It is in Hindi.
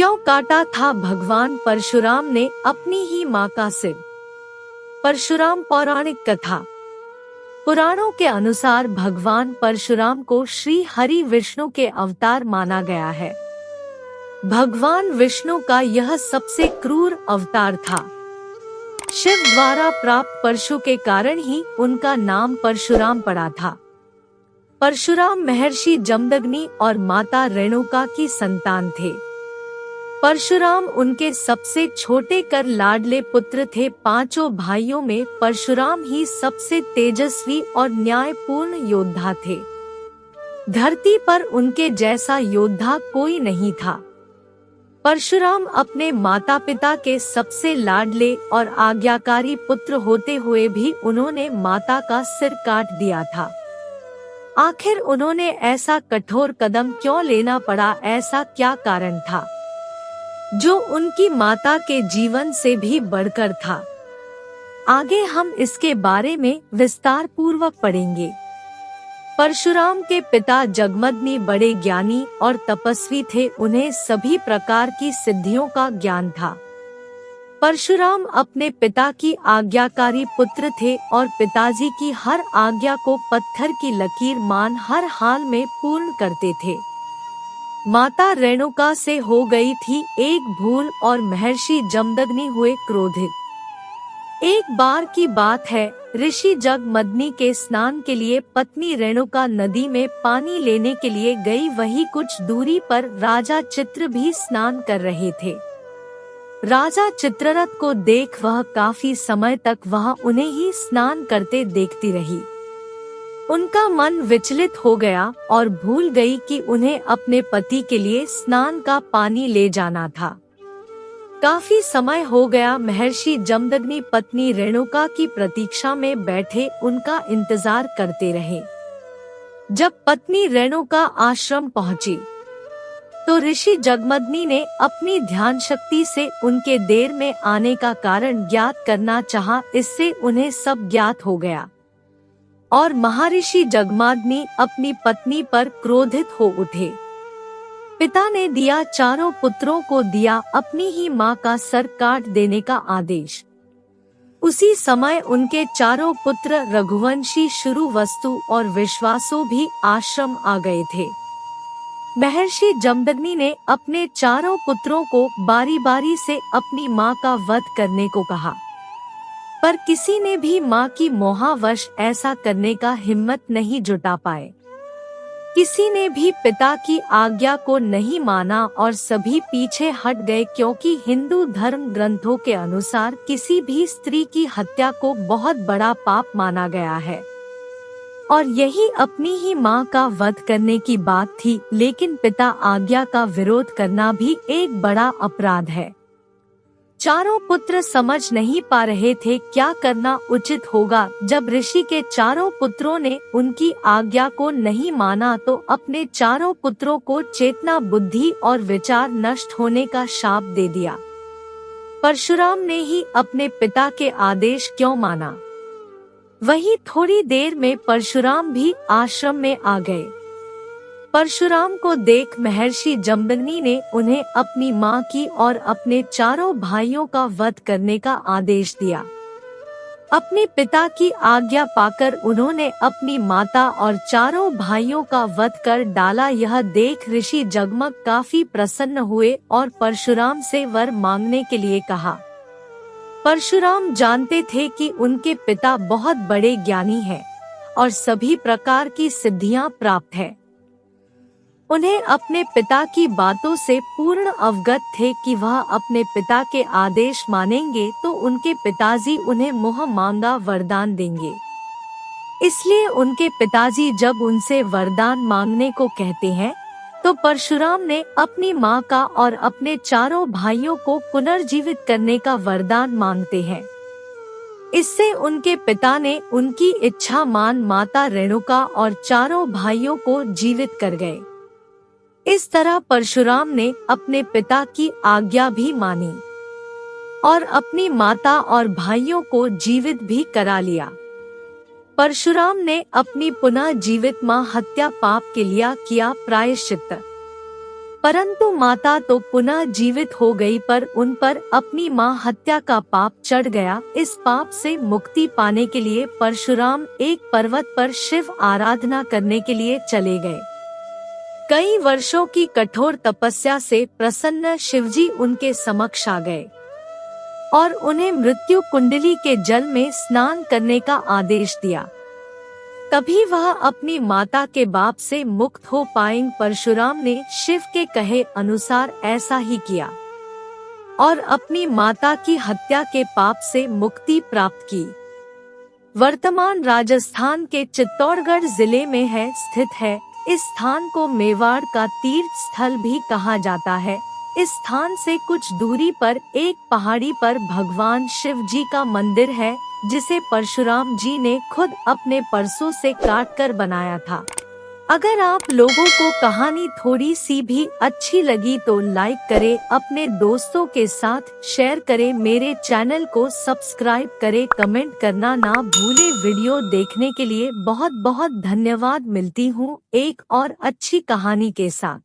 क्यों काटा था भगवान परशुराम ने अपनी ही मां का सिर? परशुराम पौराणिक कथा। पुराणों के अनुसार भगवान परशुराम को श्री हरि विष्णु के अवतार माना गया है। भगवान विष्णु का यह सबसे क्रूर अवतार था। शिव द्वारा प्राप्त परशु के कारण ही उनका नाम परशुराम पड़ा था। परशुराम महर्षि जमदग्नि और माता रेणुका की संतान थे। परशुराम उनके सबसे छोटे कर लाडले पुत्र थे। पांचों भाइयों में परशुराम ही सबसे तेजस्वी और न्यायपूर्ण योद्धा थे। धरती पर उनके जैसा योद्धा कोई नहीं था। परशुराम अपने माता पिता के सबसे लाडले और आज्ञाकारी पुत्र होते हुए भी उन्होंने माता का सिर काट दिया था। आखिर उन्होंने ऐसा कठोर कदम क्यों लेना पड़ा? ऐसा क्या कारण था जो उनकी माता के जीवन से भी बढ़कर था? आगे हम इसके बारे में विस्तार पूर्वक पढ़ेंगे। परशुराम के पिता जगमदग्नि बड़े ज्ञानी और तपस्वी थे। उन्हें सभी प्रकार की सिद्धियों का ज्ञान था। परशुराम अपने पिता की आज्ञाकारी पुत्र थे और पिताजी की हर आज्ञा को पत्थर की लकीर मान हर हाल में पूर्ण करते थे। माता रेणुका से हो गई थी एक भूल और महर्षि जमदग्नि हुए क्रोधित। एक बार की बात है, ऋषि जगमदग्नि के स्नान के लिए पत्नी रेणुका नदी में पानी लेने के लिए गई। वही कुछ दूरी पर राजा चित्र भी स्नान कर रहे थे। राजा चित्ररथ को देख वह काफी समय तक वहां उन्हें ही स्नान करते देखती रही। उनका मन विचलित हो गया और भूल गई कि उन्हें अपने पति के लिए स्नान का पानी ले जाना था। काफी समय हो गया। महर्षि जमदग्नि पत्नी रेणुका की प्रतीक्षा में बैठे उनका इंतजार करते रहे। जब पत्नी रेणुका आश्रम पहुंची तो ऋषि जगमदग्नि ने अपनी ध्यान शक्ति से उनके देर में आने का कारण ज्ञात करना चाहा। इससे उन्हें सब ज्ञात हो गया और महर्षि जगमदग्नि अपनी पत्नी पर क्रोधित हो उठे। पिता ने दिया चारों पुत्रों को दिया अपनी ही मां का सर काट देने का आदेश। उसी समय उनके चारों पुत्र रघुवंशी, शुरुवस्तु और विश्वासु भी आश्रम आ गए थे। महर्षि जमदग्नि ने अपने चारों पुत्रों को बारी बारी से अपनी मां का वध करने को कहा, पर किसी ने भी मां की मोहावश ऐसा करने का हिम्मत नहीं जुटा पाए। किसी ने भी पिता की आज्ञा को नहीं माना और सभी पीछे हट गए, क्योंकि हिंदू धर्म ग्रंथों के अनुसार किसी भी स्त्री की हत्या को बहुत बड़ा पाप माना गया है और यही अपनी ही मां का वध करने की बात थी। लेकिन पिता आज्ञा का विरोध करना भी एक बड़ा अपराध है। चारों पुत्र समझ नहीं पा रहे थे क्या करना उचित होगा। जब ऋषि के चारों पुत्रों ने उनकी आज्ञा को नहीं माना तो अपने चारों पुत्रों को चेतना, बुद्धि और विचार नष्ट होने का शाप दे दिया। परशुराम ने ही अपने पिता के आदेश क्यों माना? वही थोड़ी देर में परशुराम भी आश्रम में आ गए। परशुराम को देख महर्षि जमदग्नि ने उन्हें अपनी मां की और अपने चारों भाइयों का वध करने का आदेश दिया। अपने पिता की आज्ञा पाकर उन्होंने अपनी माता और चारों भाइयों का वध कर डाला। यह देख ऋषि जगमग काफी प्रसन्न हुए और परशुराम से वर मांगने के लिए कहा। परशुराम जानते थे कि उनके पिता बहुत बड़े ज्ञानी हैं और सभी प्रकार की सिद्धियां प्राप्त है। उन्हें अपने पिता की बातों से पूर्ण अवगत थे कि वह अपने पिता के आदेश मानेंगे तो उनके पिताजी उन्हें मुँह मांगा वरदान देंगे। इसलिए उनके पिताजी जब उनसे वरदान मांगने को कहते हैं तो परशुराम ने अपनी मां का और अपने चारों भाइयों को पुनर्जीवित करने का वरदान मांगते हैं। इससे उनके पिता ने उनकी इच्छा मान माता रेणुका और चारों भाइयों को जीवित कर गए। इस तरह परशुराम ने अपने पिता की आज्ञा भी मानी और अपनी माता और भाइयों को जीवित भी करा लिया। परशुराम ने अपनी पुनः जीवित मां हत्या पाप के लिए किया प्रायश्चित। परंतु माता तो पुनः जीवित हो गई, पर उन पर अपनी मां हत्या का पाप चढ़ गया। इस पाप से मुक्ति पाने के लिए परशुराम एक पर्वत पर शिव आराधना करने के लिए चले गए। कई वर्षों की कठोर तपस्या से प्रसन्न शिवजी उनके समक्ष आ गए और उन्हें मृत्यु कुंडली के जल में स्नान करने का आदेश दिया। तभी वह अपनी माता के पाप से मुक्त हो पाएंगे। परशुराम ने शिव के कहे अनुसार ऐसा ही किया और अपनी माता की हत्या के पाप से मुक्ति प्राप्त की। वर्तमान राजस्थान के चित्तौड़गढ़ जिले में स्थित है। इस स्थान को मेवाड़ का तीर्थ स्थल भी कहा जाता है। इस स्थान से कुछ दूरी पर एक पहाड़ी पर भगवान शिव जी का मंदिर है, जिसे परशुराम जी ने खुद अपने परसों से काट कर बनाया था। अगर आप लोगों को कहानी थोड़ी सी भी अच्छी लगी तो लाइक करें, अपने दोस्तों के साथ शेयर करें, मेरे चैनल को सब्सक्राइब करें, कमेंट करना ना भूलें। वीडियो देखने के लिए बहुत बहुत धन्यवाद। मिलती हूँ एक और अच्छी कहानी के साथ।